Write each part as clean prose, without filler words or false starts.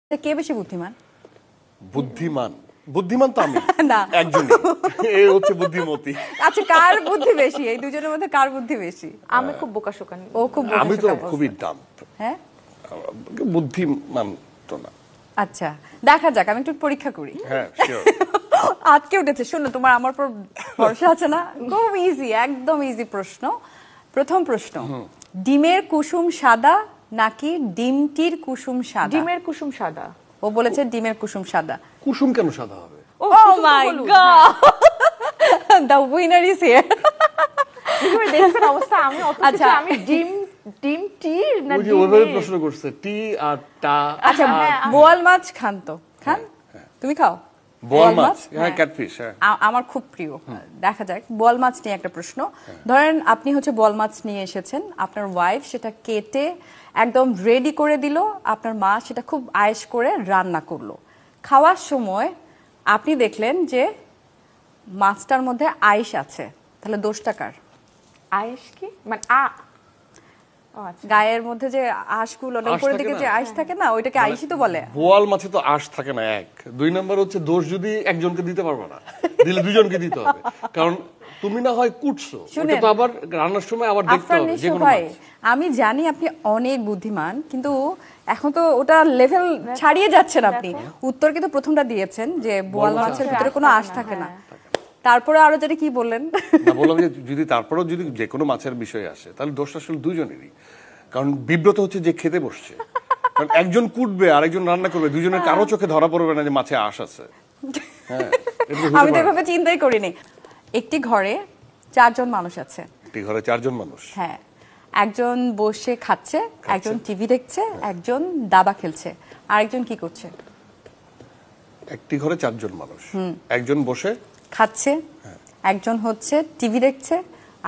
কে বেশি বুদ্ধিমান? বুদ্ধিমান বুদ্ধিমান তো আমি না একজনই, এই হচ্ছে বুদ্ধিমতী। আচ্ছা, কার বুদ্ধি বেশি এই দুজনের মধ্যে? কার বুদ্ধি বেশি? আমি খুব বোকাশোকা। ও খুব আমি তো বোকাশোকা খুবই বলছে। ডাম। হ্যাঁ, বুদ্ধিমান তো না। আচ্ছা দেখা যাক, আমি একটু পরীক্ষা করি। হ্যাঁ শিওর। আজকে উঠেছে, শোনো তোমার আমার উপর ভরসা আছে না? খুব ইজি, একদম ইজি প্রশ্ন। প্রথম প্রশ্ন, ডিমের কুসুম সাদা নাকি ডিমটির কুসুম সাদা? ডিমের কুসুম সাদা। ও বলেছে ডিমের কুসুম সাদা। কুসুম কেন সাদা হবে? Oh my god, the winner is here. তুমি দেখছেন অবস্থা, আমি অত আচ্ছা। কিছু, আমি ডিম টি না ওই যে ডিম। ওইভাবে প্রশ্ন করছে, টি আর টা। আচ্ছা, বোয়াল মাছ খান তো? খান? তুমি খাও বোয়াল মাছ? হ্যাঁ, ক্যাটফিশ। হ্যাঁ, আমার খুব প্রিয়। দেখা যাক, বোয়াল মাছ নিয়ে একটা প্রশ্ন। ধরেন আপনি হচ্ছে বোয়াল মাছ নিয়ে এসেছেন, আপনার ওয়াইফ সেটা কেটে একদম রেডি করে দিল, আপনার মা সেটা খুব আয়েশ করে রান্না করলো। খাওয়ার সময় আপনি দেখলেন যে মাছটার মধ্যে আইস আছে, তাহলে দোষটা কার? আয়েশ কি মানে ও আচ্ছা। গায়ের মধ্যে যে আঁশগুলো আঁশ উপরের থাকে দিকে না? যে আইস থাকে না, ওইটাকে আইসই তো বলে। বোয়াল মাছে তো আঁশ থাকে না, এক। দুই নাম্বার হচ্ছে দোষ যদি একজনকে দিতে পারবে না, দিলে দুজনকে দিতে হবে। কারণ তুমি না হয় কুটছো, ওটা তো আবার রান্নার সময় আবার দেখতে আফরান হবে নিশো যে কোনো ভাই, মাছ। আমি জানি আপনি অনেক বুদ্ধিমান, কিন্তু এখন তো ওটা লেভেল ছাড়িয়ে যাচ্ছেন আপনি। উত্তর কিন্তু প্রথমটা দিয়েছেন যে বোয়াল মাছের ভিতরে কোনো আঁশ থাকে না। তারপরে আরো যেটা কি বললেন? না, বললাম যে যদি তারপরেও যদি যে কোনো মাছের বিষয় আসে, তাহলে দোষটা আসলে দুজনেরই। কারণ বিব্রত হচ্ছে যে খেতে বসছে, কারণ একজন কুটবে আর একজন রান্না করবে, দুজনের কারো চোখে ধরা পড়বে না যে মাছে আঁশ আছে। হ্যাঁ, এটা হতে আমি তো পারে না। এভাবে চিন্তাই করিনি। একটি ঘরে 4 জন মানুষ আছে। একটি ঘরে 4 জন মানুষ। হ্যাঁ, একজন বসে খাচ্ছে, একজন টিভি দেখছে, একজন দাবা খেলছে, আরেকজন কি করছে? একটি ঘরে 4 জন মানুষ, একজন বসে খাচ্ছে, একজন হচ্ছে টিভি দেখছে,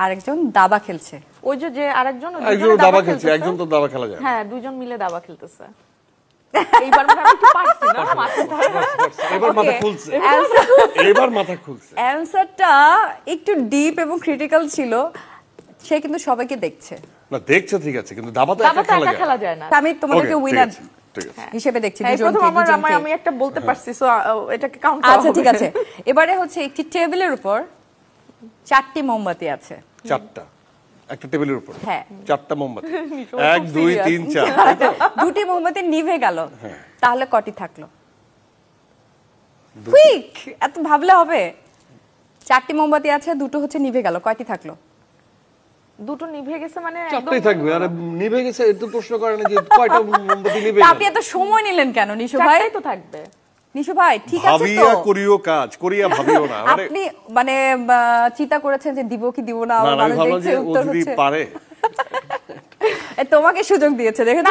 আরেকজন দাবা খেলছে। ওই যে আরেকজন, একজন দাবা খেলছে, একজন তো দাবা খেলা যায় না। হ্যাঁ, দুজন মিলে দাবা খেলতেছে। এইবার মনে হয় আমি একটু পারছি না মাথা ধরা। এবার মাথা খুলছে, এবার মাথা খুলছে। অ্যানসারটা একটু ডিপ এবং ক্রিটিক্যাল ছিল। সে কিন্তু সবাইকে দেখছে। না, দেখছে ঠিক আছে, কিন্তু দাবা তো দাবা একা তো একা খেলা খেলা যায় না। যায় না। আমি তোমাদেরকে Okay, ঠিক উইনার আছে, ঠিক আছে। হিসেবে দেখছি এই প্রথম দুজনকে। আমি একটা বলতে পারছি, সো এটাকে কাউন্ট করা আচ্ছা হবে। ঠিক আছে, এবারে হচ্ছে একটি টেবিলের উপর 4টি মোমবাতি আছে। 4টা একটা টেবিলের উপর? হ্যাঁ। 4টা মোমবাতি, 1 2 3 4। দুটি মোমবাতি নিভে গেল, তাহলে কটি থাকলো? কুইক, এত ভাবলে হবে? 4টি মোমবাতি আছে, দুটো হচ্ছে নিভে গেল, কয়টি থাকলো? দুটো নিভে গেছে মানে 4টাই থাকবে। আরে নিভে গেছে, এত প্রশ্ন করে না যে কয়টা মোমবাতি নিভে তা গেল। আপনি এত সময় নিলেন কেন নিশু ভাই? 4টাই তো থাকবে। নিশু ভাই ঠিক আছে তো? ভাবিয়া করিও কাজ, করিয়া ভাবিও না। আরে আপনি মানে চিন্তা করেছেন যে দিব কি দিব না, না, আমি মানুষ ভাবলাম দেখছে যে ও উত্তর যদি হচ্ছে। পারে। তোমাকে সুযোগ দিয়েছে, দেখেছো?